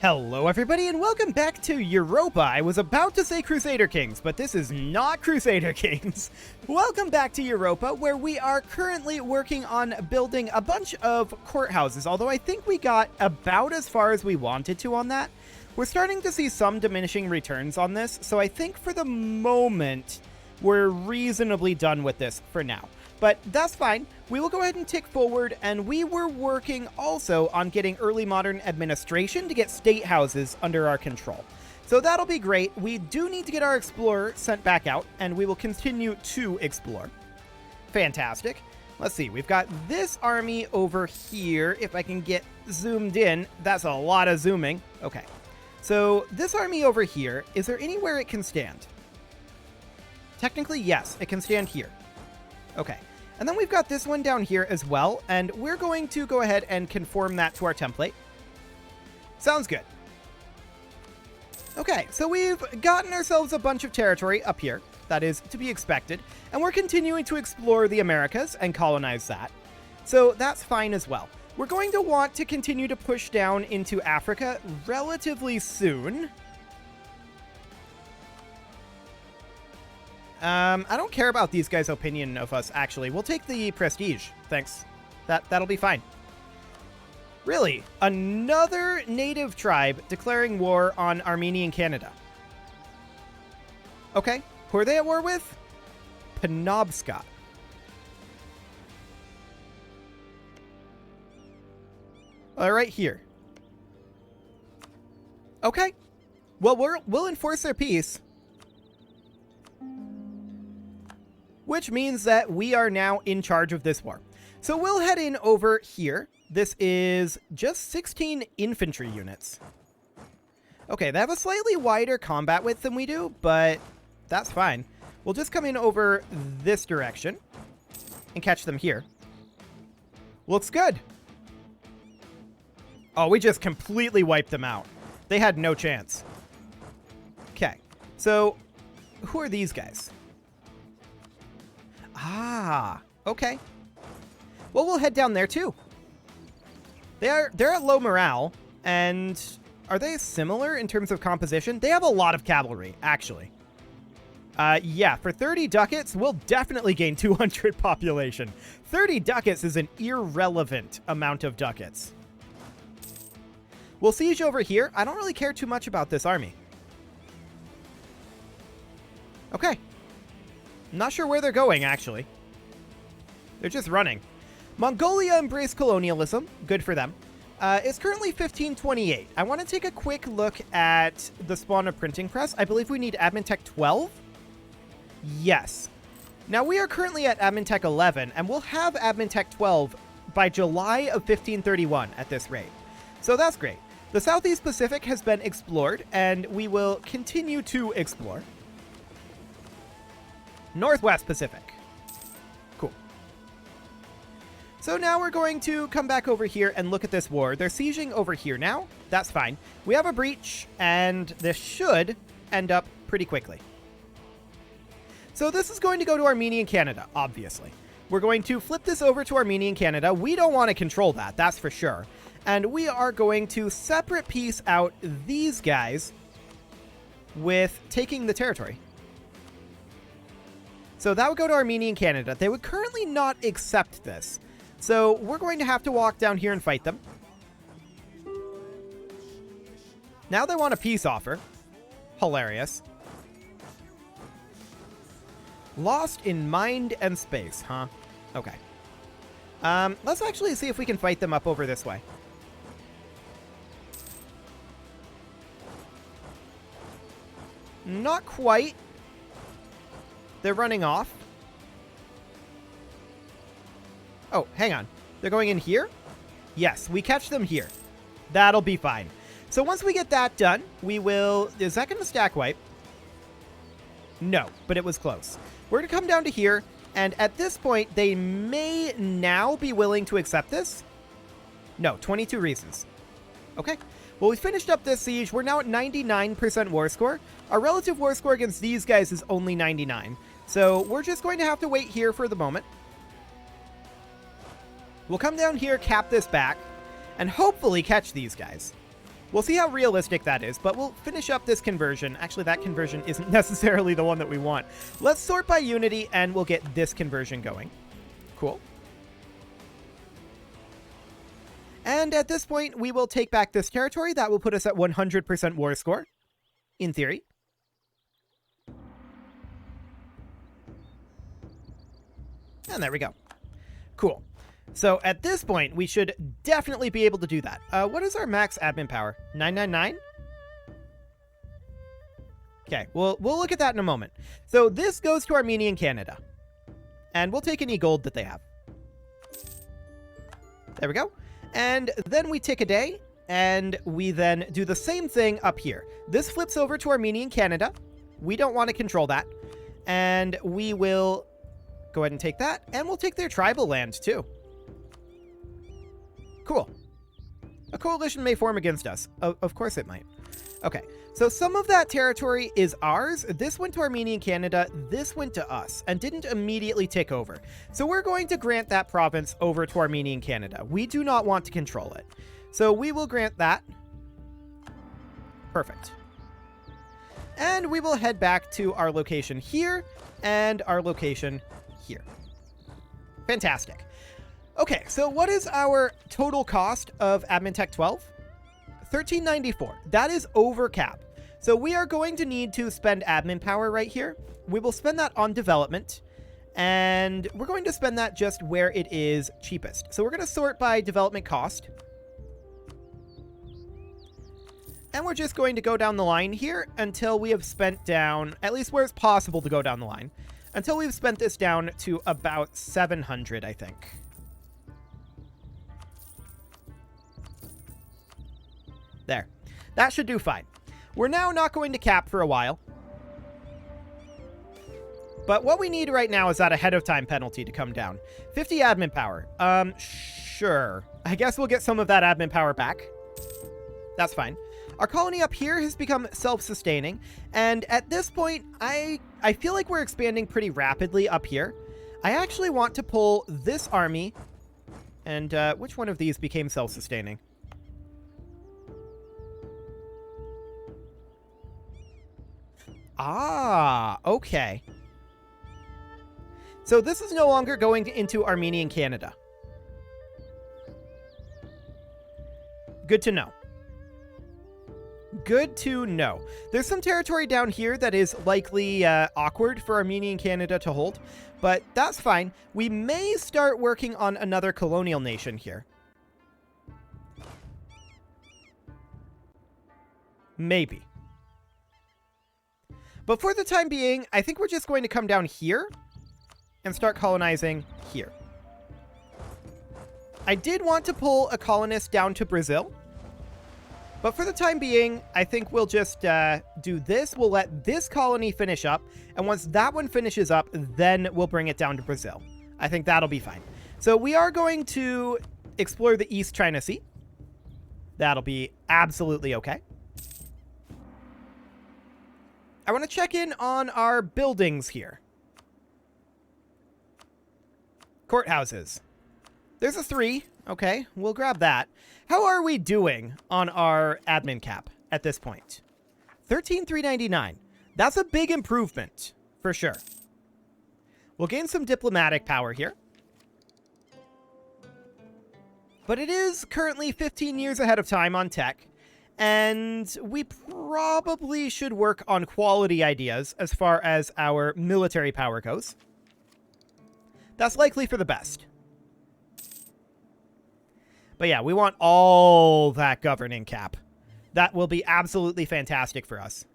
Hello everybody and welcome back to Europa. I was about to say Crusader Kings, but this is not Crusader Kings. Welcome back to Europa, where we are currently working on building a bunch of courthouses, although I think we got about as far as we wanted to on that. We're starting to see some diminishing returns on this, so I think for the moment, we're reasonably done with this for now. But that's fine. We will go ahead and tick forward, and we were working also on getting early modern administration to get state houses under our control. So that'll be great. We do need to get our explorer sent back out, and we will continue to explore. Fantastic. Let's see. We've got this army over here. If I can get zoomed in, that's a lot of zooming. Okay. So this army over here, is there anywhere it can stand? Technically, yes, it can stand here. Okay. And then we've got this one down here as well, and we're going to go ahead and conform that to our template. Sounds good. Okay, so we've gotten ourselves a bunch of territory up here. That is to be expected. And we're continuing to explore the Americas and colonize that. So that's fine as well. We're going to want to continue to push down into Africa relatively soon. I don't care about these guys' opinion of us, actually. We'll take the prestige. Thanks. That'll be fine. Really? Another native tribe declaring war on Armenian Canada. Okay. Who are they at war with? Penobscot. All right, here. Okay. Well, we'll enforce their peace. Which means that we are now in charge of this war. So we'll head in over here. This is just 16 infantry units. Okay, they have a slightly wider combat width than we do, but that's fine. We'll just come in over this direction and catch them here. Looks good. Oh, we just completely wiped them out. They had no chance. Okay, so who are these guys? Ah, okay. Well, we'll head down there too. They're at low morale, and are they similar in terms of composition? They have a lot of cavalry, actually. Yeah, for 30 ducats, we'll definitely gain 200 population. 30 ducats is an irrelevant amount of ducats. We'll siege over here. I don't really care too much about this army. Okay. Not sure where they're going, actually. They're just running. Mongolia embraced colonialism. Good for them. It's currently 1528. I want to take a quick look at the spawn of printing press. I believe we need Admin Tech 12. Yes. Now, we are currently at Admin Tech 11, and we'll have Admin Tech 12 by July of 1531 at this rate. So that's great. The Southeast Pacific has been explored, and we will continue to explore. Northwest Pacific. Cool. So now we're going to come back over here and look at this war. They're sieging over here now. That's fine. We have a breach, and this should end up pretty quickly. So this is going to go to Armenian Canada, obviously. We're going to flip this over to Armenian Canada. We don't want to control that, that's for sure. And we are going to separate piece out these guys with taking the territory. So that would go to Armenian Canada. They would currently not accept this. So we're going to have to walk down here and fight them. Now they want a peace offer. Hilarious. Lost in mind and space, huh? Okay. Let's actually see if we can fight them up over this way. Not quite. They're running off. Oh, hang on. They're going in here? Yes, we catch them here. That'll be fine. So once we get that done, we will... Is that going to stack wipe? No, but it was close. We're going to come down to here, and at this point, they may now be willing to accept this. No, 22 reasons. Okay. Well, we finished up this siege. We're now at 99% war score. Our relative war score against these guys is only 99. So we're just going to have to wait here for the moment. We'll come down here, cap this back, and hopefully catch these guys. We'll see how realistic that is, but we'll finish up this conversion. Actually, that conversion isn't necessarily the one that we want. Let's sort by unity, and we'll get this conversion going. Cool. And at this point, we will take back this territory. That will put us at 100% war score, in theory. And there we go. Cool. So at this point, we should definitely be able to do that. What is our max admin power? 999? Okay, we'll look at that in a moment. So this goes to Armenia and Canada. And we'll take any gold that they have. There we go. And then we tick a day, and we then do the same thing up here. This flips over to Armenia and Canada. We don't want to control that. And we will go ahead and take that, and we'll take their tribal land too. Cool. A coalition may form against us. Of course it might. Okay, so some of that territory is ours. This went to Armenia and Canada. This went to us and didn't immediately take over. So we're going to grant that province over to Armenia and Canada. We do not want to control it. So we will grant that. Perfect. And we will head back to our location here and our location here. Fantastic. Okay, so what is our total cost of Admin Tech 12? 1394. That is over cap. So we are going to need to spend admin power right here. We will spend that on development, and we're going to spend that just where it is cheapest. So we're going to sort by development cost. And we're just going to go down the line here until we have spent down, at least where it's possible to go down the line, until we've spent this down to about 700, I think. There. That should do fine. We're now not going to cap for a while. But what we need right now is that ahead of time penalty to come down. 50 admin power. Sure. I guess we'll get some of that admin power back. That's fine. Our colony up here has become self-sustaining. And at this point, I feel like we're expanding pretty rapidly up here. I actually want to pull this army. And which one of these became self-sustaining? Ah, okay. So this is no longer going into Armenia and Canada. Good to know. Good to know. There's some territory down here that is likely awkward for Armenia and Canada to hold, but that's fine. We may start working on another colonial nation here. Maybe. But for the time being, I think we're just going to come down here and start colonizing here. I did want to pull a colonist down to Brazil, but for the time being, I think we'll just do this. We'll let this colony finish up, and once that one finishes up, then we'll bring it down to Brazil. I think that'll be fine. So we are going to explore the East China Sea. That'll be absolutely okay. I want to check in on our buildings here. Courthouses. There's a 3. Okay, we'll grab that. How are we doing on our admin cap at this point? 13,399. That's a big improvement, for sure. We'll gain some diplomatic power here. But it is currently 15 years ahead of time on tech. And we probably should work on quality ideas as far as our military power goes. That's likely for the best. But yeah, we want all that governing cap. That will be absolutely fantastic for us.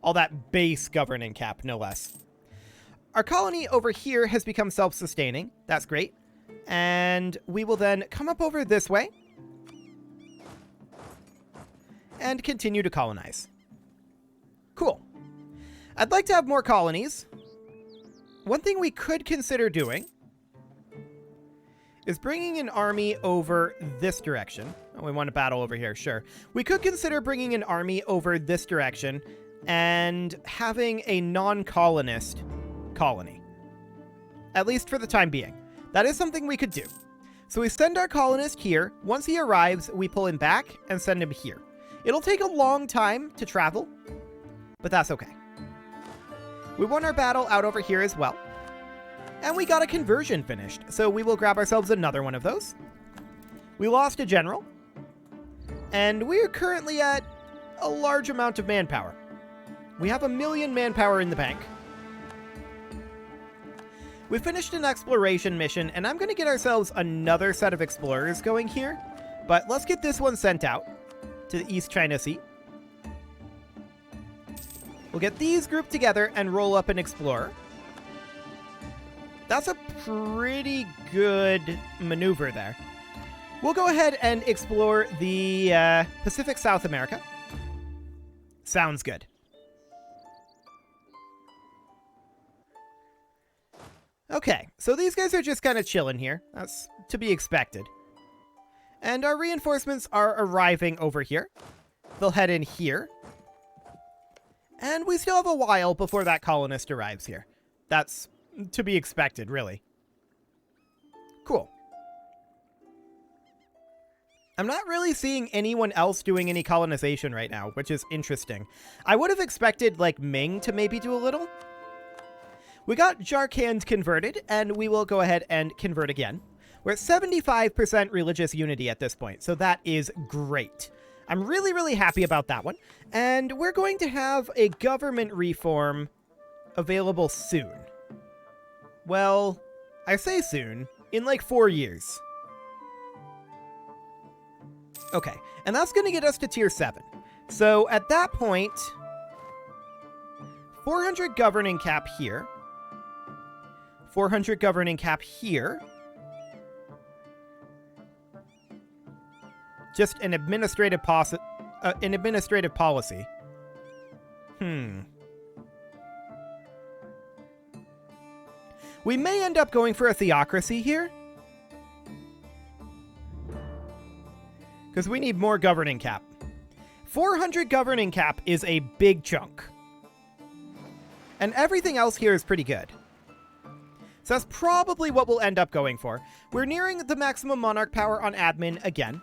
All that base governing cap, no less. Our colony over here has become self-sustaining. That's great. And we will then come up over this way and continue to colonize. Cool. I'd like to have more colonies. One thing we could consider doing is bringing an army over this direction. Oh, we want to battle over here, sure. We could consider bringing an army over this direction and having a non-colonist colony. At least for the time being. That is something we could do. So we send our colonist here. Once he arrives, we pull him back and send him here. It'll take a long time to travel, but that's okay. We won our battle out over here as well. And we got a conversion finished, so we will grab ourselves another one of those. We lost a general, and we're currently at a large amount of manpower. We have 1 million manpower in the bank. We finished an exploration mission, and I'm going to get ourselves another set of explorers going here. But let's get this one sent out to the East China Sea. We'll get these grouped together and roll up an explorer. That's a pretty good maneuver there. We'll go ahead and explore the Pacific South America. Sounds good. Okay, so these guys are just kind of chilling here. That's to be expected. And our reinforcements are arriving over here. They'll head in here. And we still have a while before that colonist arrives here. That's to be expected, really. Cool. I'm not really seeing anyone else doing any colonization right now, which is interesting. I would have expected, like, Ming to maybe do a little. We got Jarkand converted, and we will go ahead and convert again. We're at 75% religious unity at this point, so that is great. I'm really, really happy about that one. And we're going to have a government reform available soon. Well, I say soon, in like 4 years. Okay, and that's going to get us to tier 7. So at that point, 400 governing cap here. 400 governing cap here. Just an administrative policy. We may end up going for a theocracy here. Because we need more governing cap. 400 governing cap is a big chunk. And everything else here is pretty good. So that's probably what we'll end up going for. We're nearing the maximum monarch power on admin again.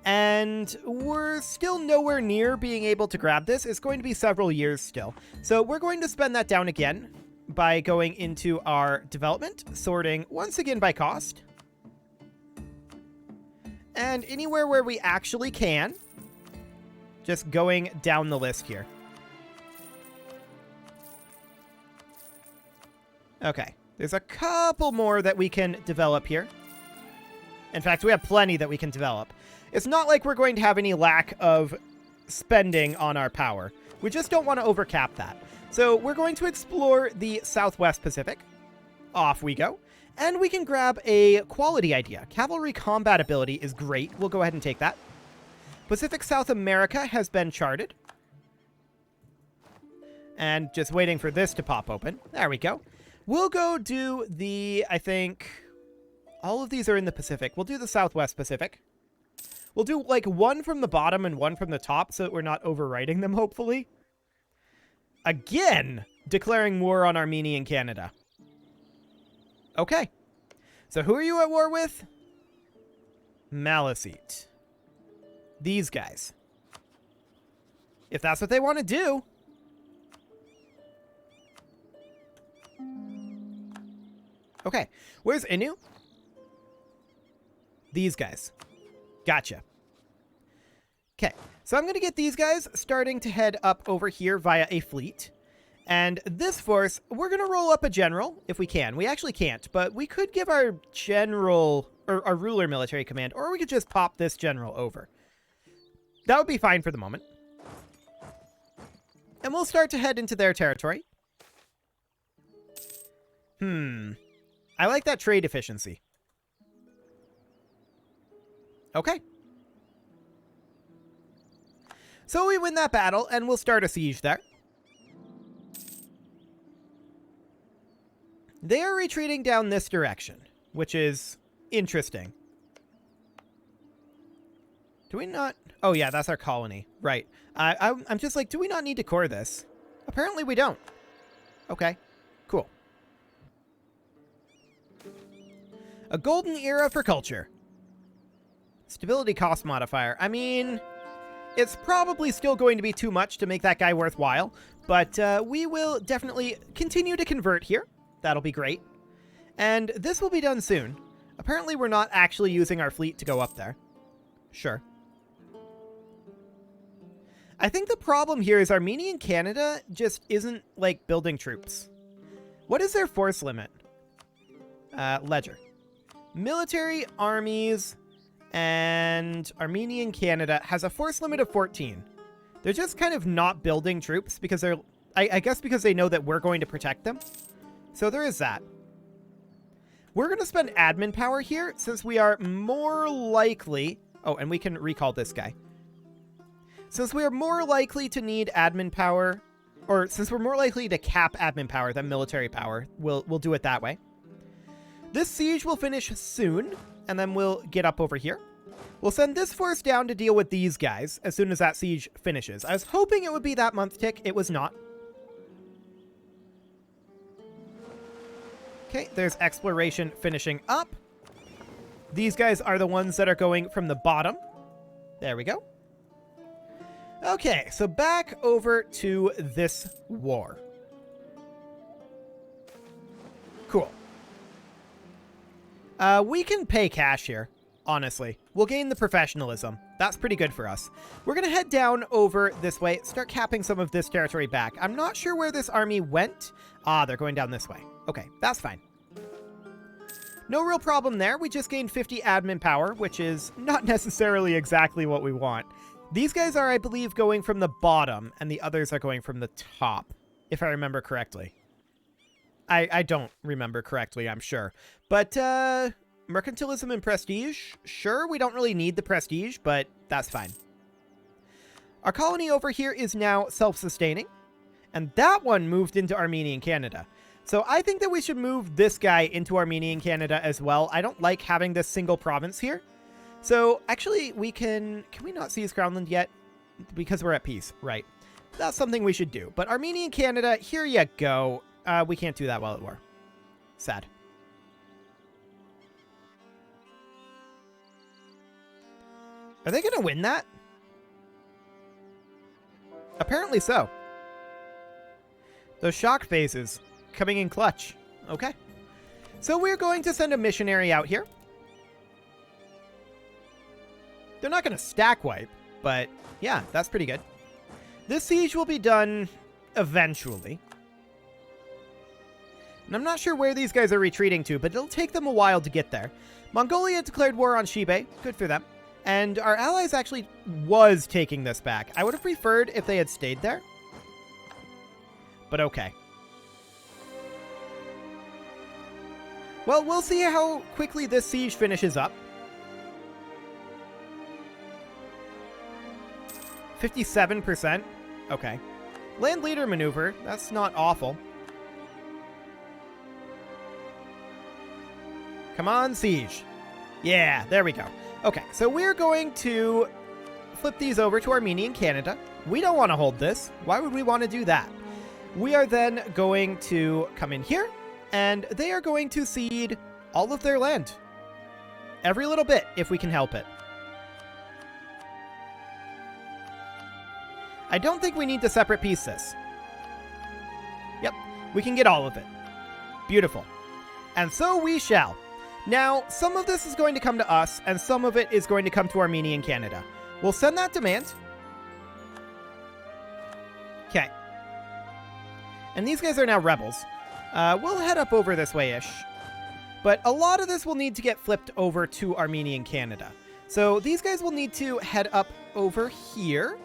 And we're still nowhere near being able to grab this. It's going to be several years still. So we're going to spend that down again by going into our development, sorting once again by cost. And anywhere where we actually can, just going down the list here. Okay, there's a couple more that we can develop here. In fact, we have plenty that we can develop. It's not like we're going to have any lack of spending on our power. We just don't want to overcap that. So we're going to explore the Southwest Pacific. Off we go. And we can grab a quality idea. Cavalry combat ability is great. We'll go ahead and take that. Pacific South America has been charted. And just waiting for this to pop open. There we go. We'll go do the, I think, all of these are in the Pacific. We'll do the Southwest Pacific. We'll do like one from the bottom and one from the top so that we're not overwriting them, hopefully. Again, declaring war on Armenia and Canada. Okay. So who are you at war with? Maliseet. These guys. If that's what they want to do. Okay. Where's Inu? These guys. Gotcha. Okay. So I'm going to get these guys starting to head up over here via a fleet. And this force, we're going to roll up a general if we can. We actually can't, but we could give our general, or our ruler military command, or we could just pop this general over. That would be fine for the moment. And we'll start to head into their territory. I like that trade efficiency. Okay. So we win that battle, and we'll start a siege there. They are retreating down this direction, which is interesting. Do we not? Oh, yeah, that's our colony. Right. I'm just like, do we not need to core this? Apparently we don't. Okay, cool. A golden era for culture. Stability cost modifier. I mean, it's probably still going to be too much to make that guy worthwhile, but we will definitely continue to convert here. That'll be great. And this will be done soon. Apparently we're not actually using our fleet to go up there. Sure. I think the problem here is Armenian Canada just isn't, like, building troops. What is their force limit? Ledger. Military armies and Armenian Canada has a force limit of 14. They're just kind of not building troops because they're, I guess because they know that we're going to protect them. So there is that. We're going to spend admin power here since we are more likely... Oh, and we can recall this guy. Since we are more likely to need admin power, or since we're more likely to cap admin power than military power, we'll do it that way. This siege will finish soon, and then we'll get up over here. We'll send this force down to deal with these guys as soon as that siege finishes. I was hoping it would be that month tick. It was not. Okay, there's exploration finishing up. These guys are the ones that are going from the bottom. There we go. Okay, so back over to this war. Cool. We can pay cash here, honestly. We'll gain the professionalism. That's pretty good for us. We're going to head down over this way, start capping some of this territory back. I'm not sure where this army went. Ah, they're going down this way. Okay, that's fine. No real problem there. We just gained 50 admin power, which is not necessarily exactly what we want. These guys are, I believe, going from the bottom, and the others are going from the top, if I remember correctly. I don't remember correctly, I'm sure. But, mercantilism and prestige? Sure, we don't really need the prestige, but that's fine. Our colony over here is now self-sustaining, and that one moved into Armenian Canada. So I think that we should move this guy into Armenian Canada as well. I don't like having this single province here. So actually we can we not seize Crownland yet? Because we're at peace, right? That's something we should do. But Armenian Canada, here you go. We can't do that while at war. Sad. Are they going to win that? Apparently so. Those shock phases coming in clutch. Okay. So we're going to send a missionary out here. They're not going to stack wipe, but yeah, that's pretty good. This siege will be done eventually. And I'm not sure where these guys are retreating to, but it'll take them a while to get there. Mongolia declared war on Shibe. Good for them. And our allies actually was taking this back. I would have preferred if they had stayed there. But okay. Well, we'll see how quickly this siege finishes up. 57%? Okay. Land leader maneuver. That's not awful. Come on, siege. Yeah, there we go. Okay, so we're going to flip these over to Armenian Canada. We don't want to hold this. Why would we want to do that? We are then going to come in here, and they are going to cede all of their land. Every little bit, if we can help it. I don't think we need to separate piece this. Yep, we can get all of it. Beautiful. And so we shall. Now, some of this is going to come to us, and some of it is going to come to Armenian Canada. We'll send that demand. Okay. And these guys are now rebels. We'll head up over this way-ish. But a lot of this will need to get flipped over to Armenian Canada. So these guys will need to head up over here.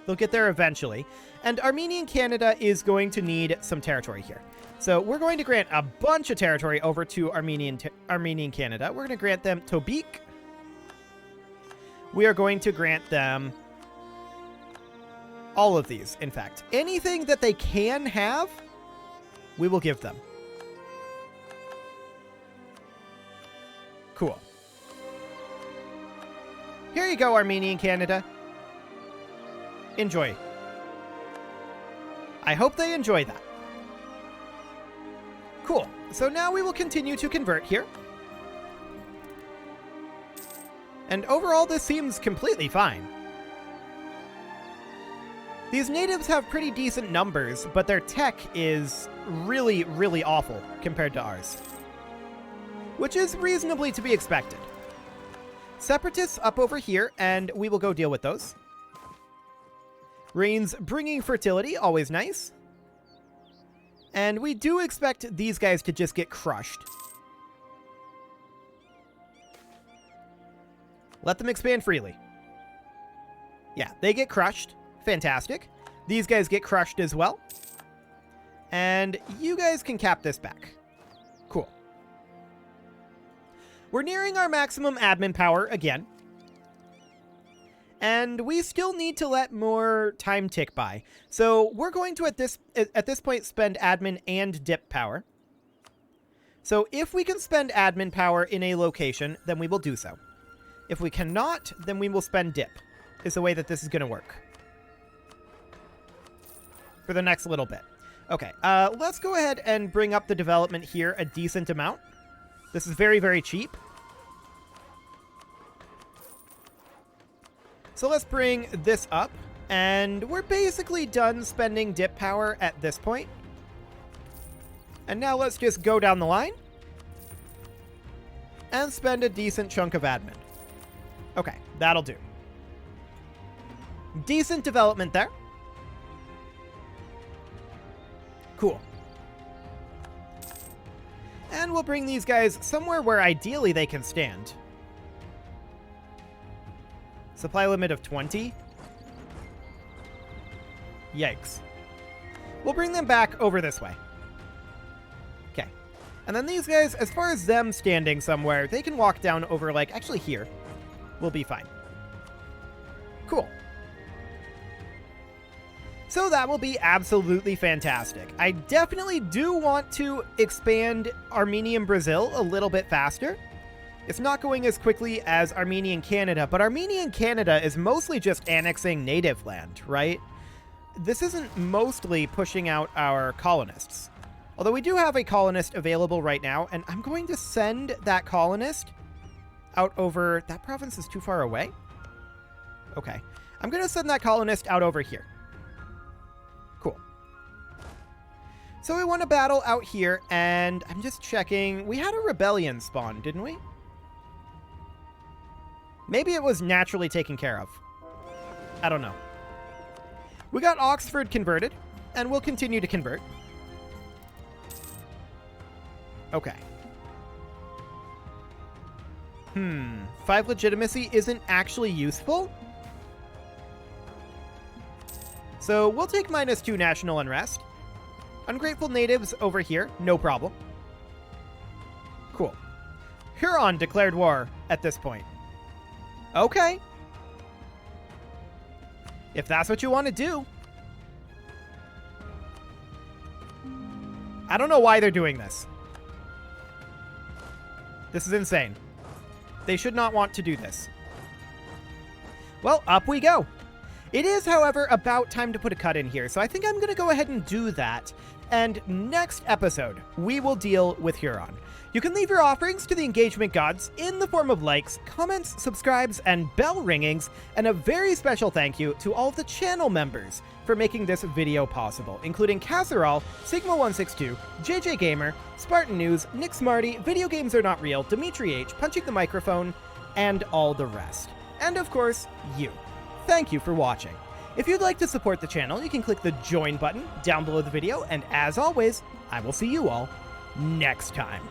They'll get there eventually. And Armenian Canada is going to need some territory here. So we're going to grant a bunch of territory over to Armenian Canada. We're going to grant them Tobik. We are going to grant them all of these, in fact. Anything that they can have, we will give them. Cool. Here you go, Armenian Canada. Enjoy. I hope they enjoy that. Cool. So now we will continue to convert here. And overall, this seems completely fine. These natives have pretty decent numbers, but their tech is really, really awful compared to ours, which is reasonably to be expected. Separatists up over here, and we will go deal with those. Rains bringing fertility, always nice. And we do expect these guys to just get crushed. Let them expand freely. Yeah, they get crushed. Fantastic. These guys get crushed as well. And you guys can cap this back. Cool. We're nearing our maximum admin power again. And we still need to let more time tick by. So we're going to, at this point, spend admin and dip power. So if we can spend admin power in a location, then we will do so. If we cannot, then we will spend dip, is the way that this is going to work. For the next little bit. Okay, let's go ahead and bring up the development here a decent amount. This is very, very cheap. So let's bring this up, and we're basically done spending dip power at this point. And now let's just go down the line and spend a decent chunk of admin. Okay, that'll do. Decent development there. Cool. And we'll bring these guys somewhere where ideally they can stand. Supply limit of 20. Yikes. We'll bring them back over this way. Okay. And then these guys, as far as them standing somewhere, they can walk down over, like, actually here. We'll be fine. Cool. So that will be absolutely fantastic. I definitely do want to expand Armenian Brazil a little bit faster. It's not going as quickly as Armenian Canada, but Armenian Canada is mostly just annexing native land, right? This isn't mostly pushing out our colonists. Although we do have a colonist available right now, and I'm going to send that colonist out over... That province is too far away? Okay. I'm going to send that colonist out over here. Cool. So we won a battle out here, and I'm just checking. We had a rebellion spawn, didn't we? Maybe it was naturally taken care of. I don't know. We got Oxford converted, and we'll continue to convert. Okay. 5 legitimacy isn't actually useful. So we'll take -2 national unrest. Ungrateful natives over here, no problem. Cool. Huron declared war at this point. Okay. If that's what you want to do. I don't know why they're doing this. This is insane. They should not want to do this. Well, up we go. It is, however, about time to put a cut in here, so I think I'm going to go ahead and do that. And next episode, we will deal with Huron. You can leave your offerings to the engagement gods in the form of likes, comments, subscribes, and bell ringings, and a very special thank you to all of the channel members for making this video possible, including Casserole, Sigma162, JJ Gamer, Spartan News, Nick Smarty, Video Games Are Not Real, Dimitri H, Punching the Microphone, and all the rest. And of course, you. Thank you for watching. If you'd like to support the channel, you can click the join button down below the video, and as always, I will see you all next time.